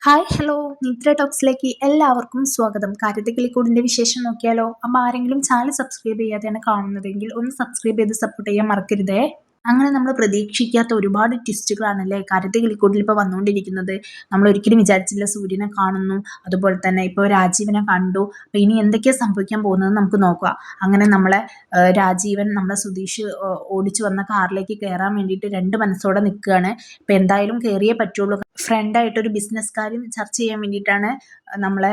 Hi hello നിത്ര ടോക്സിലേക്ക് എല്ലാവർക്കും സ്വാഗതം. കാര്യത്തിൽ വിശേഷം നോക്കിയാലോ? അപ്പൊ ആരെങ്കിലും ചാനൽ സബ്സ്ക്രൈബ് ചെയ്യാതെയാണ് കാണുന്നതെങ്കിൽ ഒന്ന് സബ്സ്ക്രൈബ് ചെയ്ത് സപ്പോർട്ട് ചെയ്യാൻ മറക്കരുതേ. അങ്ങനെ നമ്മൾ പ്രതീക്ഷിക്കാത്ത ഒരുപാട് ട്വിസ്റ്റുകളാണല്ലേ കാര്യത്തിൽ കിളിക്കൂട്ടിൽ ഇപ്പോൾ വന്നുകൊണ്ടിരിക്കുന്നത്. നമ്മൾ ഒരിക്കലും വിചാരിച്ചില്ല സൂര്യനെ കാണുന്നു, അതുപോലെ തന്നെ ഇപ്പോൾ രാജീവിനെ കണ്ടു. അപ്പോൾ ഇനി എന്തൊക്കെയാ സംഭവിക്കാൻ പോകുന്നത് നമുക്ക് നോക്കാം. അങ്ങനെ നമ്മളെ രാജീവൻ നമ്മളെ സുധീഷ് ഓടിച്ചു വന്ന കാറിലേക്ക് കയറാൻ വേണ്ടിയിട്ട് രണ്ട് മനസ്സോടെ നിൽക്കുകയാണ്. ഇപ്പം എന്തായാലും കയറിയേ പറ്റുള്ളൂ. ഫ്രണ്ടായിട്ട് ഒരു ബിസിനസ് കാര്യം ചർച്ച ചെയ്യാൻ വേണ്ടിയിട്ടാണ് നമ്മളെ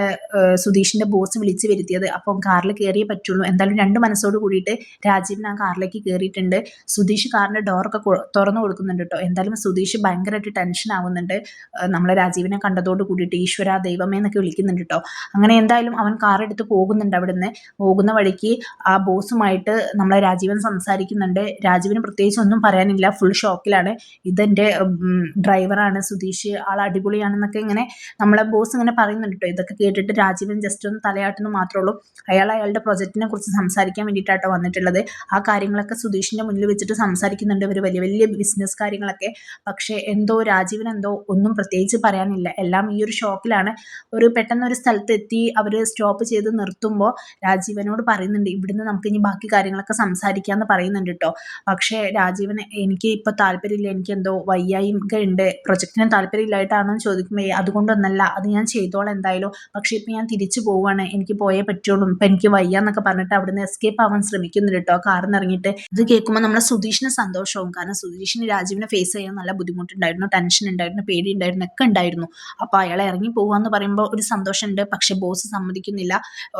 സുധീഷിന്റെ ബോസ് വിളിച്ചു വരുത്തിയത്. അപ്പം കാറിൽ കയറിയേ പറ്റുള്ളൂ. എന്തായാലും രണ്ട് മനസ്സോട് കൂടിയിട്ട് രാജീവൻ ആ കാറിലേക്ക് കയറിയിട്ടുണ്ട്. സുധീഷ് കാറിന്റെ ഡോറൊക്കെ തുറന്നു കൊടുക്കുന്നുണ്ട് കേട്ടോ. എന്തായാലും സുധീഷ് ഭയങ്കരമായിട്ട് ടെൻഷൻ ആവുന്നുണ്ട്. നമ്മളെ രാജീവിനെ കണ്ടതോട് കൂടിയിട്ട് ഈശ്വര ദൈവമേ എന്നൊക്കെ വിളിക്കുന്നുണ്ട് കേട്ടോ. അങ്ങനെ എന്തായാലും അവൻ കാർ എടുത്ത് പോകുന്നുണ്ട്. അവിടുന്ന് പോകുന്ന വഴിക്ക് ആ ബോസുമായിട്ട് നമ്മളെ രാജീവൻ സംസാരിക്കുന്നുണ്ട്. രാജീവിന് പ്രത്യേകിച്ച് ഒന്നും പറയാനില്ല, ഫുൾ ഷോക്കിലാണ്. ഇതെന്റെ ഡ്രൈവറാണ് സുധീഷ്, ആൾ അടിപൊളിയാണെന്നൊക്കെ ഇങ്ങനെ നമ്മളെ ബോസ് ഇങ്ങനെ പറയുന്നുണ്ട് കേട്ടോ. ഇതൊക്കെ കേട്ടിട്ട് രാജീവൻ ജസ്റ്റ് ഒന്ന് തലയാട്ടുന്നു മാത്രമേ ഉള്ളൂ. അയാളുടെ പ്രൊജക്റ്റിനെ കുറിച്ച് സംസാരിക്കാൻ വേണ്ടിയിട്ടാട്ടോ വന്നിട്ടുള്ളത്. ആ കാര്യങ്ങളൊക്കെ സുധീഷിന്റെ മുന്നിൽ വെച്ചിട്ട് സംസാരിക്കുന്നുണ്ട് ഇവർ, വലിയ വലിയ ബിസിനസ് കാര്യങ്ങളൊക്കെ. പക്ഷേ എന്തോ രാജീവൻ എന്തോ ഒന്നും പ്രത്യേകിച്ച് പറയാനില്ല. എല്ലാം ഈ ഒരു ഷോക്കിലാണ്. പെട്ടെന്ന് ഒരു സ്ഥലത്ത് എത്തി അവർ സ്റ്റോപ്പ് ചെയ്ത് നിർത്തുമ്പോൾ രാജീവനോട് പറയുന്നുണ്ട് ഇവിടുന്ന് നമുക്ക് ഇനി ബാക്കി കാര്യങ്ങളൊക്കെ സംസാരിക്കാമെന്ന് പറയുന്നുണ്ട് കേട്ടോ. പക്ഷേ രാജീവന് എനിക്ക് ഇപ്പോൾ താല്പര്യമില്ല, എനിക്ക് എന്തോ വയ്യായ്മ ഉണ്ട്, പ്രൊജക്റ്റിന് താല്പര്യമില്ലായിട്ടാണോ എന്ന് ചോദിക്കുമ്പോൾ അതുകൊണ്ടൊന്നല്ല, അത് ഞാൻ ചെയ്തോളാം എന്തായാലും, പക്ഷേ ഇപ്പം ഞാൻ തിരിച്ചു പോവാണ്, എനിക്ക് പോയേ പറ്റുള്ളൂ, ഇപ്പം എനിക്ക് വയ്യ എന്നൊക്കെ പറഞ്ഞിട്ട് അവിടുന്ന് എസ്കേപ്പ് ആവാൻ ശ്രമിക്കുന്നുണ്ട് കേട്ടോ കാറിൽ നിന്ന് ഇറങ്ങിയിട്ട്. ഇത് കേൾക്കുമ്പോൾ നമ്മളെ സുധീഷിന് സന്തോഷവും. കാരണം സുധീഷിന് രാജീവിനെ ഫേസ് ചെയ്യാൻ നല്ല ബുദ്ധിമുട്ടുണ്ടായിരുന്നു, ടെൻഷൻ ഉണ്ടായിരുന്നു, പേടി ഉണ്ടായിരുന്നു, ഒക്കെ ഉണ്ടായിരുന്നു. അപ്പോൾ അയാളെ ഇറങ്ങി പോവാന്ന് പറയുമ്പോൾ ഒരു സന്തോഷമുണ്ട്. പക്ഷെ ബോസ് സമ്മതിക്കുന്നില്ല.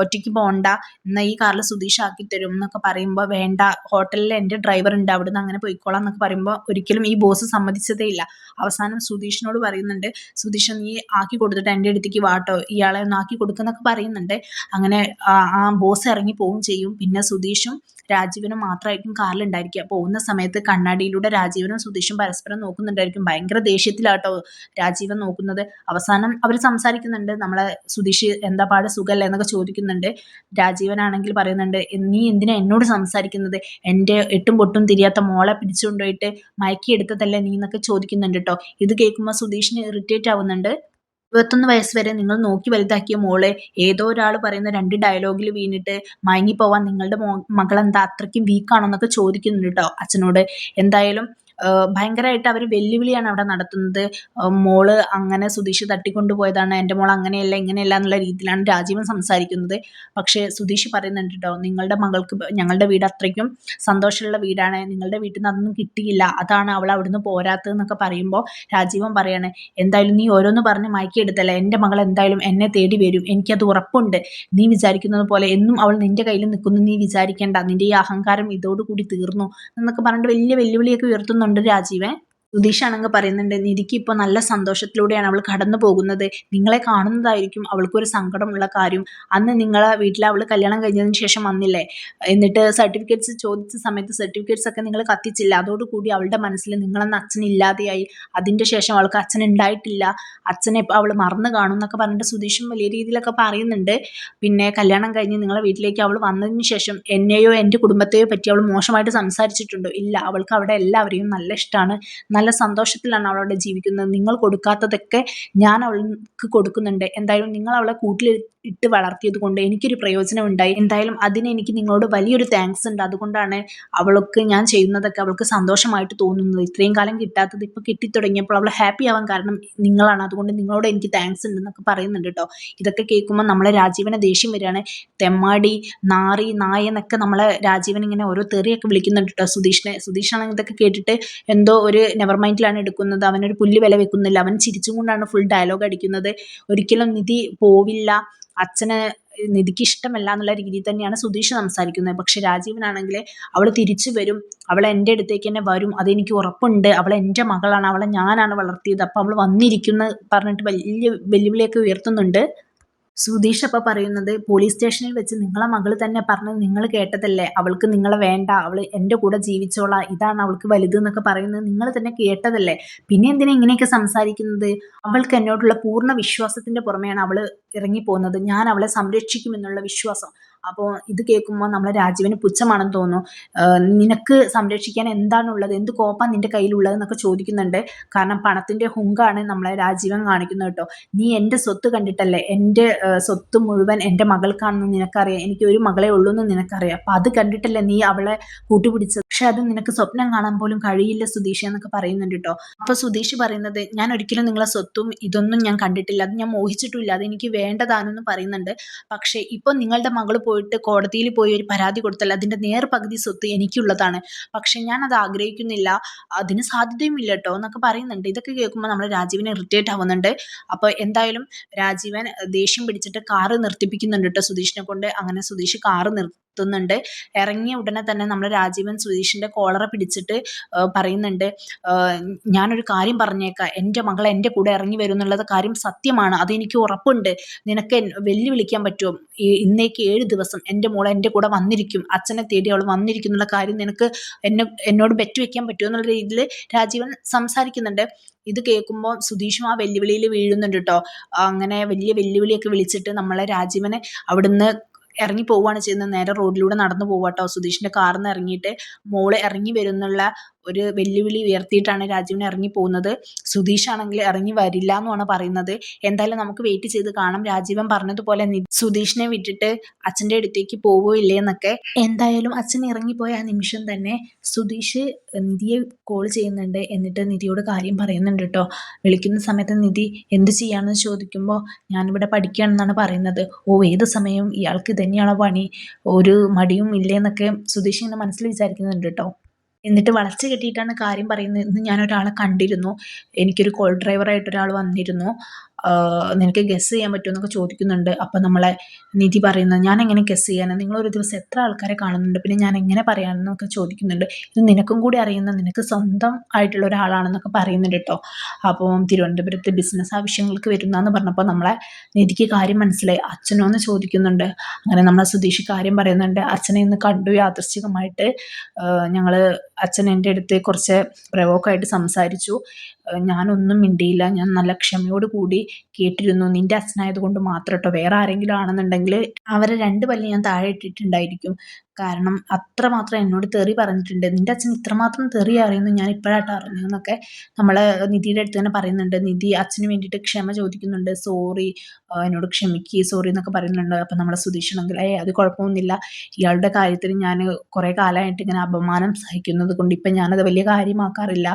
ഒറ്റയ്ക്ക് പോകണ്ട, എന്നാൽ ഈ കാറിൽ സുധീഷ് ആക്കി തരും എന്നൊക്കെ പറയുമ്പോൾ വേണ്ട, ഹോട്ടലിൽ എൻ്റെ ഡ്രൈവർ ഉണ്ട്, അവിടുന്ന് അങ്ങനെ പോയിക്കോളാം എന്നൊക്കെ പറയുമ്പോൾ ഒരിക്കലും ഈ ബോസ് സമ്മതിച്ചതേ ഇല്ല. അവസാനം സുധീഷിനോട് പറയുന്നുണ്ട് സുധീഷ് നീ ആക്കി കൊടുത്തിട്ട് എൻ്റെ അടുത്തേക്ക് വാട്ടോ, ഇയാളെ ഒന്ന് ആക്കി കൊടുക്കുന്നൊക്കെ പറയുന്നുണ്ട്. അങ്ങനെ ആ ബോസ് ഇറങ്ങി പോവുകയും ചെയ്യും. പിന്നെ സുധീഷും രാജീവനും മാത്രമായിരിക്കും കാറിലുണ്ടായിരിക്കുക. പോകുന്ന സമയത്ത് കണ്ണാടിയിലൂടെ രാജീവനും സുധീഷും പരസ്പരം നോക്കുന്നുണ്ടായിരിക്കും. ഭയങ്കര ദേഷ്യത്തിലാട്ടോ രാജീവൻ നോക്കുന്നത്. അവസാനം അവർ സംസാരിക്കുന്നുണ്ട്. നമ്മളെ സുധീഷ് എന്താ പാട് സുഖല്ലേ എന്നൊക്കെ ചോദിക്കുന്നുണ്ട്. രാജീവനാണെങ്കിൽ പറയുന്നുണ്ട് നീ എന്തിനാ എന്നോട് സംസാരിക്കുന്നത്, എൻ്റെ എട്ടും പൊട്ടും തിരിയാത്ത മോളെ പിടിച്ചുകൊണ്ടുപോയിട്ട് മയക്കിയെടുത്തതല്ലേ നീ എന്നൊക്കെ ചോദിക്കുന്നുണ്ട് കേട്ടോ. ഇത് കേൾക്കുമ്പോൾ സുധീഷിന് ഇറിറ്റേറ്റ് ആവുന്നുണ്ട്. 21 വയസ്സ് വരെ നിങ്ങൾ നോക്കി വലുതാക്കിയ മോളെ ഏതോ ഒരാൾ പറയുന്ന രണ്ട് ഡയലോഗിൽ വീണിട്ട് മയങ്ങിപ്പോവാൻ നിങ്ങളുടെ മകളെന്താ അത്രയ്ക്കും വീക്കാണോ എന്നൊക്കെ ചോദിക്കുന്നുണ്ട് കേട്ടോ അച്ഛനോട്. എന്തായാലും ഭയങ്കരമായിട്ട് അവർ വെല്ലുവിളിയാണ് അവിടെ നടത്തുന്നത്. മോള് അങ്ങനെ സുധീഷ് തട്ടിക്കൊണ്ടുപോയതാണ്, എൻ്റെ മോൾ അങ്ങനെയല്ല ഇങ്ങനെയല്ല എന്നുള്ള രീതിയിലാണ് രാജീവൻ സംസാരിക്കുന്നത്. പക്ഷേ സുധീഷ് പറയുന്നുണ്ട് കേട്ടോ നിങ്ങളുടെ മകൾക്ക് ഞങ്ങളുടെ വീട് അത്രയ്ക്കും സന്തോഷമുള്ള വീടാണ്, നിങ്ങളുടെ വീട്ടിൽ നിന്ന് അതൊന്നും കിട്ടിയില്ല, അതാണ് അവൾ അവിടുന്ന് പോരാത്തതെന്നൊക്കെ പറയുമ്പോൾ രാജീവൻ പറയാണ് എന്തായാലും നീ ഓരോന്ന് പറഞ്ഞ് മയക്കിയെടുത്തല്ലേ, എൻ്റെ മകൾ എന്തായാലും എന്നെ തേടി വരും, എനിക്കത് ഉറപ്പുണ്ട്. നീ വിചാരിക്കുന്നത് പോലെ എന്നും അവൾ നിന്റെ കയ്യിൽ നിൽക്കുന്നു നീ വിചാരിക്കേണ്ട, നിന്റെ ഈ അഹങ്കാരം ഇതോടുകൂടി തീർന്നു എന്നൊക്കെ പറഞ്ഞിട്ട് വലിയ വെല്ലുവിളിയൊക്കെ ഉയർത്തുന്നുണ്ട് രാജീവൻ. സുധീഷ് ആണെങ്കിൽ പറയുന്നുണ്ട് നിധിക്ക് ഇപ്പോൾ നല്ല സന്തോഷത്തിലൂടെയാണ് അവൾ കടന്നു പോകുന്നത്, നിങ്ങളെ കാണുന്നതായിരിക്കും അവൾക്കൊരു സങ്കടമുള്ള കാര്യം. അന്ന് നിങ്ങളെ വീട്ടിൽ അവൾ കല്യാണം കഴിഞ്ഞതിന് ശേഷം വന്നില്ലേ, എന്നിട്ട് സർട്ടിഫിക്കറ്റ്സ് ചോദിച്ച സമയത്ത് സർട്ടിഫിക്കറ്റ്സ് ഒക്കെ നിങ്ങൾ കത്തിച്ചില്ല, അതോടുകൂടി അവളുടെ മനസ്സിൽ നിങ്ങളെന്ന് അച്ഛനില്ലാതെയായി, അതിൻ്റെ ശേഷം അവൾക്ക് അച്ഛൻ ഉണ്ടായിട്ടില്ല, അച്ഛനെ അവൾ മറന്നു കാണും എന്നൊക്കെ പറഞ്ഞിട്ട് സുധീഷും വലിയ രീതിയിലൊക്കെ പറയുന്നുണ്ട്. പിന്നെ കല്യാണം കഴിഞ്ഞ് നിങ്ങളെ വീട്ടിലേക്ക് അവൾ വന്നതിന് ശേഷം എന്നെയോ എൻ്റെ കുടുംബത്തെയോ പറ്റി അവൾ മോശമായിട്ട് സംസാരിച്ചിട്ടുണ്ടോ? ഇല്ല, അവൾക്ക് അവിടെ എല്ലാവരെയും നല്ല ഇഷ്ടമാണ്, നല്ല സന്തോഷത്തിലാണ് അവളവിടെ ജീവിക്കുന്നത്. നിങ്ങൾ കൊടുക്കാത്തതൊക്കെ ഞാൻ അവൾക്ക് കൊടുക്കുന്നുണ്ട്. എന്തായാലും നിങ്ങൾ അവളെ കൂട്ടിൽ ഇട്ട് വളർത്തിയത് കൊണ്ട് എനിക്കൊരു പ്രയോജനം ഉണ്ടായി, എന്തായാലും അതിന് എനിക്ക് നിങ്ങളോട് വലിയൊരു താങ്ക്സ് ഉണ്ട്. അതുകൊണ്ടാണ് അവൾക്ക് ഞാൻ ചെയ്യുന്നതൊക്കെ അവൾക്ക് സന്തോഷമായിട്ട് തോന്നുന്നത്. ഇത്രയും കാലം കിട്ടാത്തത് ഇപ്പോൾ കിട്ടിത്തുടങ്ങിയപ്പോൾ അവൾ ഹാപ്പി ആവാൻ കാരണം നിങ്ങളാണ്, അതുകൊണ്ട് നിങ്ങളോട് എനിക്ക് താങ്ക്സ് ഉണ്ട് എന്നൊക്കെ പറയുന്നുണ്ട് കേട്ടോ. ഇതൊക്കെ കേൾക്കുമ്പോൾ നമ്മളെ രാജീവനെ ദേഷ്യം വരികയാണ്. തെമ്മാടി, നാറി, നായ എന്നൊക്കെ നമ്മളെ രാജീവൻ ഇങ്ങനെ ഓരോ തെറിയൊക്കെ വിളിക്കുന്നുണ്ട് കേട്ടോ സുധീഷാണെങ്കിൽ ഇതൊക്കെ കേട്ടിട്ട് എന്തോ ഒരു നെവർ മൈൻഡിലാണ് എടുക്കുന്നത്. അവനൊരു പുല്ല് വില വെക്കുന്നില്ല, അവൻ ചിരിച്ചും കൊണ്ടാണ് ഫുൾ ഡയലോഗ് അടിക്കുന്നത്. ഒരിക്കലും നിധി പോവില്ല, അച്ഛന് നിധിക്ക് ഇഷ്ടമല്ല എന്നുള്ള രീതിയിൽ തന്നെയാണ് സുധീഷ് സംസാരിക്കുന്നത്. പക്ഷെ രാജീവനാണെങ്കിൽ അവൾ തിരിച്ചു വരും, അവൾ എൻ്റെ അടുത്തേക്ക് തന്നെ വരും, അതെനിക്ക് ഉറപ്പുണ്ട്, അവൾ എൻ്റെ മകളാണ്, അവളെ ഞാനാണ് വളർത്തിയത്, അപ്പം അവൾ വന്നിരിക്കുന്ന പറഞ്ഞിട്ട് വലിയ വെല്ലുവിളിയൊക്കെ ഉയർത്തുന്നുണ്ട്. സുധീഷ് അപ്പോൾ പറയുന്നത് പോലീസ് സ്റ്റേഷനിൽ വെച്ച് നിങ്ങളെ മകൾ തന്നെ പറഞ്ഞത് നിങ്ങൾ കേട്ടതല്ലേ, അവൾക്ക് നിങ്ങളെ വേണ്ട, അവൾ എൻ്റെ കൂടെ ജീവിച്ചോളാം, ഇതാണ് അവൾക്ക് വലുത് എന്നൊക്കെ പറയുന്നത് നിങ്ങൾ തന്നെ കേട്ടതല്ലേ, പിന്നെ എന്തിനാ ഇങ്ങനെയൊക്കെ സംസാരിക്കുന്നത്? അവൾക്ക് എന്നോടുള്ള പൂർണ്ണ വിശ്വാസത്തിന്റെ പുറമെയാണ് അവൾ ഇറങ്ങിപ്പോകുന്നത്, ഞാൻ അവളെ സംരക്ഷിക്കുമെന്നുള്ള വിശ്വാസം, അപ്പോൾ ഇത് കേൾക്കുമ്പോൾ നമ്മളെ രാജീവിന് പുച്ഛമാണെന്ന് തോന്നുന്നു. നിനക്ക് സംരക്ഷിക്കാൻ എന്താണുള്ളത്, എന്ത് കോപ്പാ നിന്റെ കയ്യിലുള്ളത് എന്നൊക്കെ ചോദിക്കുന്നുണ്ട്. കാരണം പണത്തിന്റെ ഹുങ്കാണ് നമ്മളെ രാജീവൻ കാണിക്കുന്നത് കേട്ടോ. നീ എൻ്റെ സ്വത്ത് കണ്ടിട്ടല്ലേ, എൻ്റെ സ്വത്ത് മുഴുവൻ എൻ്റെ മകൾക്കാണെന്ന് നിനക്കറിയാം, എനിക്ക് ഒരു മകളെ ഉള്ളൂ എന്ന് നിനക്കറിയാം. അപ്പം അത് കണ്ടിട്ടല്ലേ നീ അവളെ കൂട്ടുപിടിച്ചത്. പക്ഷെ അത് നിനക്ക് സ്വപ്നം കാണാൻ പോലും കഴിയില്ല സുധീഷ് എന്നൊക്കെ പറയുന്നുണ്ട് കേട്ടോ. അപ്പൊ സുധീഷ് പറയുന്നത്, ഞാൻ ഒരിക്കലും നിങ്ങളെ സ്വത്തും ഇതൊന്നും ഞാൻ കണ്ടിട്ടില്ല, അത് ഞാൻ മോഹിച്ചിട്ടില്ല, അത് എനിക്ക് വേണ്ടതാണെന്ന് പറയുന്നുണ്ട്. പക്ഷെ ഇപ്പൊ നിങ്ങളുടെ മകൾ പോയിട്ട് കോടതിയിൽ പോയി ഒരു പരാതി കൊടുത്താൽ അതിന്റെ പകുതി സ്വത്ത് എനിക്കുള്ളതാണ്. പക്ഷെ ഞാൻ അത് ആഗ്രഹിക്കുന്നില്ല, അതിന് സാധ്യതയും ഇല്ല കേട്ടോ എന്നൊക്കെ പറയുന്നുണ്ട്. ഇതൊക്കെ കേൾക്കുമ്പോൾ നമ്മുടെ രാജീവിന് ഇറിറ്റേറ്റ് ആവുന്നുണ്ട്. അപ്പൊ എന്തായാലും രാജീവൻ ദേഷ്യം പിടിച്ചിട്ട് കാറ് നിർത്തിപ്പിക്കുന്നുണ്ട് കേട്ടോ സുധീഷിനെ കൊണ്ട്. അങ്ങനെ സുധീഷ് കാറ് നിർത്തുന്നുണ്ട്. ഇറങ്ങിയ ഉടനെ തന്നെ നമ്മുടെ രാജീവൻ സുധീഷിന്റെ കോളറ പിടിച്ചിട്ട് പറയുന്നുണ്ട്, ഞാനൊരു കാര്യം പറഞ്ഞേക്കാം, എൻ്റെ മകൾ എൻ്റെ കൂടെ ഇറങ്ങി വരും എന്നുള്ളത് കാര്യം സത്യമാണ്, അതെനിക്ക് ഉറപ്പുണ്ട്. നിനക്ക് വെല്ലുവിളിക്കാൻ പറ്റുമോ? ഇന്നേക്ക് 7 ദിവസം എൻ്റെ മോൾ എൻ്റെ കൂടെ വന്നിരിക്കും, അച്ഛനെ തേടി അവൾ വന്നിരിക്കും എന്നുള്ള കാര്യം നിനക്ക് എന്നോട് ബെറ്റ് വെക്കാൻ പറ്റുമോ എന്നുള്ള രീതിയിൽ രാജീവൻ സംസാരിക്കുന്നുണ്ട്. ഇത് കേൾക്കുമ്പോൾ സുധീഷും ആ വെല്ലുവിളിയിൽ വീഴുന്നുണ്ട് കേട്ടോ. അങ്ങനെ വലിയ വെല്ലുവിളിയൊക്കെ വിളിച്ചിട്ട് നമ്മളെ രാജീവനെ അവിടുന്ന് ഇറങ്ങി പോവുകയാണ് ചെയ്യുന്നത്. നേരെ റോഡിലൂടെ നടന്നു പോവാട്ടോ. സുധീഷിന്റെ കാറിൽ നിന്ന് ഇറങ്ങിയിട്ട് മോള് ഇറങ്ങി വരുന്നുള്ള ഒരു വെല്ലുവിളി ഉയർത്തിയിട്ടാണ് രാജീവൻ ഇറങ്ങി പോകുന്നത്. സുധീഷ് ആണെങ്കിൽ ഇറങ്ങി വരില്ല എന്നാണ് പറയുന്നത്. എന്തായാലും നമുക്ക് വെയിറ്റ് ചെയ്ത് കാണാം. രാജീവൻ പറഞ്ഞതുപോലെ സുധീഷിനെ വിട്ടിട്ട് അച്ഛൻ്റെ അടുത്തേക്ക് പോവോ ഇല്ലേ എന്നൊക്കെ. എന്തായാലും അച്ഛൻ ഇറങ്ങിപ്പോയ ആ നിമിഷം തന്നെ സുധീഷ് നിധിയെ കോൾ ചെയ്യുന്നുണ്ട്. എന്നിട്ട് നിധിയോട് കാര്യം പറയുന്നുണ്ട് കേട്ടോ. വിളിക്കുന്ന സമയത്ത് നിധി എന്ത് ചെയ്യാണെന്ന് ചോദിക്കുമ്പോൾ ഞാനിവിടെ പഠിക്കുകയാണെന്നാണ് പറയുന്നത്. ഓ, ഏത് സമയവും ഇയാൾക്ക് തന്നെയാണോ പണി, ഒരു മടിയും ഇല്ലേന്നൊക്കെ സുധീഷ് ഇങ്ങനെ മനസ്സിൽ വിചാരിക്കുന്നുണ്ട് കേട്ടോ. എന്നിട്ട് വളച്ച് കെട്ടിയിട്ടാണ് കാര്യം പറയുന്നത്. ഇന്ന് ഞാനൊരാളെ കണ്ടിരുന്നു, എനിക്കൊരു കോൾ ഡ്രൈവറായിട്ട് ഒരാൾ വന്നിരുന്നു, നിനക്ക് ഗസ് ചെയ്യാൻ പറ്റുമോ എന്നൊക്കെ ചോദിക്കുന്നുണ്ട്. അപ്പം നമ്മളെ നിധി പറയുന്നത്, ഞാൻ എങ്ങനെ ഗസ് ചെയ്യാനാണ്, നിങ്ങളൊരു ദിവസം എത്ര ആൾക്കാരെ കാണുന്നുണ്ട്, പിന്നെ ഞാൻ എങ്ങനെ പറയാനെന്നൊക്കെ ചോദിക്കുന്നുണ്ട്. ഇത് നിനക്കും കൂടി അറിയുന്ന, നിനക്ക് സ്വന്തം ആയിട്ടുള്ള ഒരാളാണെന്നൊക്കെ പറയുന്നുണ്ട് കേട്ടോ. അപ്പോൾ തിരുവനന്തപുരത്ത് ബിസിനസ് ആവശ്യങ്ങൾക്ക് വരുന്നതെന്ന് പറഞ്ഞപ്പോൾ നമ്മളെ നിധിക്ക് കാര്യം മനസ്സിലായി. അച്ഛനോ എന്ന് ചോദിക്കുന്നുണ്ട്. അങ്ങനെ നമ്മളെ സുധീഷ് കാര്യം പറയുന്നുണ്ട്. അച്ഛനെ ഇന്ന് കണ്ടു യാദൃശ്ചികമായിട്ട്. ഞങ്ങൾ അച്ഛൻ എൻ്റെ അടുത്ത് കുറച്ച് പ്രവോക്കായിട്ട് സംസാരിച്ചു. ഞാനൊന്നും മിണ്ടിയില്ല, ഞാൻ നല്ല ക്ഷമയോട് കൂടി കേട്ടിരുന്നു. നിന്റെ അച്ഛനായതുകൊണ്ട് മാത്രം കേട്ടോ, വേറെ ആരെങ്കിലും ആണെന്നുണ്ടെങ്കിൽ അവരെ 2 പല്ല് ഞാൻ താഴെ ഇട്ടിട്ടുണ്ടായിരിക്കും. കാരണം അത്രമാത്രം എന്നോട് തെറി പറഞ്ഞിട്ടുണ്ട്. നിന്റെ അച്ഛൻ ഇത്രമാത്രം തെറി അറിയുന്നു ഞാൻ ഇപ്പോഴാട്ടോ അറിഞ്ഞതെന്നൊക്കെ നമ്മൾ നിധിയുടെ അടുത്ത് തന്നെ പറയുന്നുണ്ട്. നിധി അച്ഛന് വേണ്ടിയിട്ട് ക്ഷമ ചോദിക്കുന്നുണ്ട്. സോറി, എന്നോട് ക്ഷമിക്കുക, സോറി എന്നൊക്കെ പറയുന്നുണ്ട്. അപ്പം നമ്മളെ സുധീഷാണെങ്കിൽ അത് കുഴപ്പമൊന്നുമില്ല, ഇയാളുടെ കാര്യത്തിൽ ഞാൻ കുറേ കാലമായിട്ട് ഇങ്ങനെ അപമാനം സഹിക്കുന്നത് കൊണ്ട് ഇപ്പം ഞാനത് വലിയ കാര്യമാക്കാറില്ല.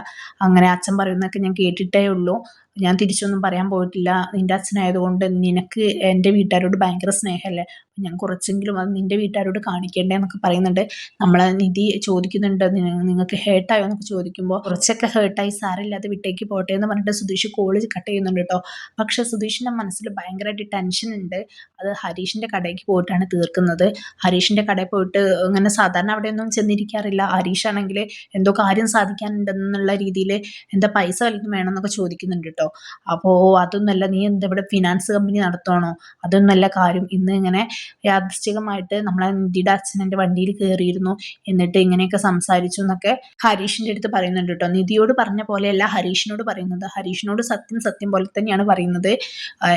അങ്ങനെ അച്ഛൻ പറയുന്നതൊക്കെ ഞാൻ കേട്ടിട്ടേ ഉള്ളൂ, ഞാൻ തിരിച്ചൊന്നും പറയാൻ പോയിട്ടില്ല. നിന്റെ അച്ഛനായതുകൊണ്ട് നിനക്ക് എൻ്റെ വീട്ടുകാരോട് ഭയങ്കര സ്നേഹമല്ലേ, ഞാൻ കുറച്ചെങ്കിലും അത് നിന്റെ വീട്ടുകാരോട് കാണിക്കേണ്ടേ എന്നൊക്കെ പറയുന്നുണ്ട്. നമ്മളെ നിധി ചോദിക്കുന്നുണ്ട്, നിങ്ങൾക്ക് ഹേർട്ടായോ എന്നൊക്കെ ചോദിക്കുമ്പോൾ കുറച്ചൊക്കെ ഹേർട്ടായി, സാരമില്ല അത് വിട്ടേക്ക് പോട്ടെ എന്ന് പറഞ്ഞിട്ട് സുധീഷ് കോള് കട്ട് ചെയ്യുന്നുണ്ട് കേട്ടോ. പക്ഷെ സുധീഷിൻ്റെ മനസ്സിൽ ഭയങ്കരമായിട്ട് ടെൻഷൻ ഉണ്ട്. അത് ഹരീഷിൻ്റെ കടയ്ക്ക് പോയിട്ടാണ് തീർക്കുന്നത്. ഹരീഷിൻ്റെ കടയിൽ പോയിട്ട് ഇങ്ങനെ സാധാരണ അവിടെയൊന്നും ചെന്നിരിക്കാറില്ല. ഹരീഷ് ആണെങ്കിൽ എന്തോ കാര്യം സാധിക്കാനുണ്ടെന്നുള്ള രീതിയിൽ എന്താ പൈസ വല്ലതും വേണമെന്നൊക്കെ ചോദിക്കുന്നുണ്ട് കേട്ടോ. അപ്പോൾ അതൊന്നുമല്ല, നീ എന്താ ഇവിടെ ഫിനാൻസ് കമ്പനി നടത്തുകയാണോ, അതൊന്നല്ല കാര്യം. ഇന്ന് ഇങ്ങനെ യാദൃശ്ചികമായിട്ട് നമ്മളെ നിധിയുടെ അച്ഛൻ എൻ്റെ വണ്ടിയിൽ കയറിയിരുന്നു, എന്നിട്ട് ഇങ്ങനെയൊക്കെ സംസാരിച്ചു എന്നൊക്കെ ഹരീഷിൻ്റെ അടുത്ത് പറയുന്നുണ്ട് കേട്ടോ. നിധിയോട് പറഞ്ഞ പോലെയല്ല ഹരീഷിനോട് പറയുന്നത്. ഹരീഷിനോട് സത്യം സത്യം പോലെ തന്നെയാണ് പറയുന്നത്.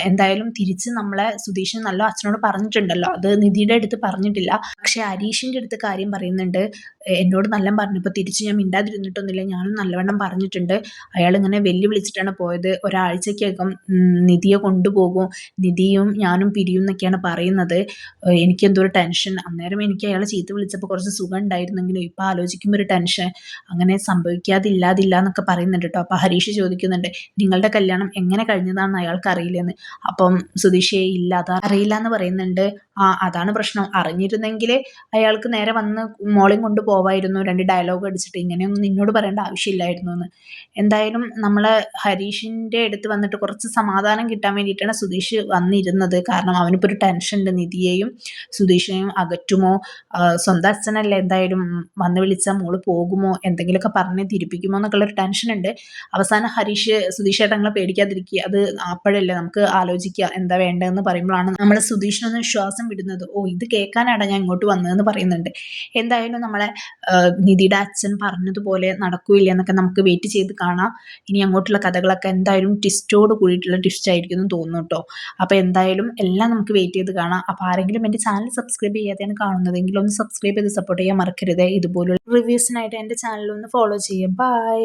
എന്തായാലും തിരിച്ച് നമ്മളെ സുധീഷിന് നല്ല അച്ഛനോട് പറഞ്ഞിട്ടുണ്ടല്ലോ, അത് നിധിയുടെ അടുത്ത് പറഞ്ഞിട്ടില്ല. പക്ഷെ ഹരീഷിൻ്റെ അടുത്ത് കാര്യം പറയുന്നുണ്ട്. എന്നോട് നല്ല പറഞ്ഞപ്പോൾ തിരിച്ച് ഞാൻ മിണ്ടാതിരുന്നിട്ടൊന്നുമില്ല, ഞാനും നല്ലവണ്ണം പറഞ്ഞിട്ടുണ്ട്. അയാൾ ഇങ്ങനെ വെല്ലുവിളിച്ചിട്ടാണ് പോയത്. ഒരാഴ്ചക്കകം നിധിയെ കൊണ്ടുപോകും, നിധിയും ഞാനും പിരിയും എന്നൊക്കെയാണ് പറയുന്നത്. എനിക്കെന്തോ ഒരു ടെൻഷൻ. അന്നേരം എനിക്ക് അയാളെ ചീത്ത വിളിച്ചപ്പോൾ കുറച്ച് സുഖം ഉണ്ടായിരുന്നെങ്കിലും ഇപ്പം ആലോചിക്കുമ്പോൾ ഒരു ടെൻഷൻ. അങ്ങനെ സംഭവിക്കാതില്ലാതില്ല എന്നൊക്കെ പറയുന്നുണ്ട് കേട്ടോ. അപ്പോൾ ഹരീഷ് ചോദിക്കുന്നുണ്ട്, നിങ്ങളുടെ കല്യാണം എങ്ങനെ കഴിഞ്ഞതാണെന്ന് അയാൾക്ക് അറിയില്ലെന്ന്. അപ്പം സുധീഷേ ഇല്ല, അത് അറിയില്ല എന്ന് പറയുന്നുണ്ട്. അതാണ് പ്രശ്നം, അറിഞ്ഞിരുന്നെങ്കിൽ അയാൾക്ക് നേരെ വന്ന് മോളെയും കൊണ്ട് പോവായിരുന്നു, 2 ഡയലോഗ് അടിച്ചിട്ട്, ഇങ്ങനെയൊന്നും നിന്നോട് പറയേണ്ട ആവശ്യമില്ലായിരുന്നു എന്ന്. എന്തായാലും നമ്മൾ ഹരീഷിൻ്റെ അടുത്ത് വന്നിട്ട് കുറച്ച് സമാധാനം കിട്ടാൻ വേണ്ടിയിട്ടാണ് സുധീഷ് വന്നിരുന്നത്. കാരണം അവനിപ്പോൾ ഒരു ടെൻഷൻ ഉണ്ട്, നിധിയെയും സുധീഷിനെയും അകറ്റുമോ, സ്വന്തം അച്ഛനല്ലേ, എന്തായാലും വന്ന് വിളിച്ചാൽ മോള് പോകുമോ, എന്തെങ്കിലുമൊക്കെ പറഞ്ഞ് തിരിപ്പിക്കുമോ എന്നൊക്കെയുള്ളൊരു ടെൻഷൻ ഉണ്ട്. അവസാനം ഹരീഷ് സുധീഷേട്ടങ്ങളെ പേടിക്കാതിരിക്കുക, അത് അപ്പോഴല്ലേ നമുക്ക് ആലോചിക്കുക എന്താ വേണ്ടതെന്ന് പറയുമ്പോഴാണ് നമ്മൾ സുധീഷിനൊന്ന് വിശ്വാസം വിടുന്നത്. ഓ, ഇത് കേൾക്കാനാണ് ഞാൻ ഇങ്ങോട്ട് വന്നതെന്ന് പറയുന്നുണ്ട്. എന്തായാലും നമ്മളെ നിധിയുടെ അച്ഛൻ പറഞ്ഞതുപോലെ നടക്കൂല്ല എന്നൊക്കെ നമുക്ക് വെയിറ്റ് ചെയ്ത് കാണാം. ഇനി അങ്ങോട്ടുള്ള കഥകളൊക്കെ എന്തായാലും ട്വിസ്റ്റോട് കൂടിയിട്ടുള്ള ട്വിസ്റ്റ് ആയിരിക്കും എന്ന് തോന്നുന്നു കേട്ടോ. അപ്പോൾ എന്തായാലും എല്ലാം നമുക്ക് വെയിറ്റ് ചെയ്ത് കാണാം. അപ്പോൾ ആരെങ്കിലും എൻ്റെ ചാനൽ സബ്സ്ക്രൈബ് ചെയ്യാതെയാണ് കാണുന്നതെങ്കിൽ ഒന്ന് സബ്സ്ക്രൈബ് ചെയ്ത് സപ്പോർട്ട് ചെയ്യാൻ മറക്കരുത്. ഇതുപോലുള്ള റിവ്യൂസിനായിട്ട് എൻ്റെ ചാനൽ ഒന്ന് ഫോളോ ചെയ്യുക. ബൈ.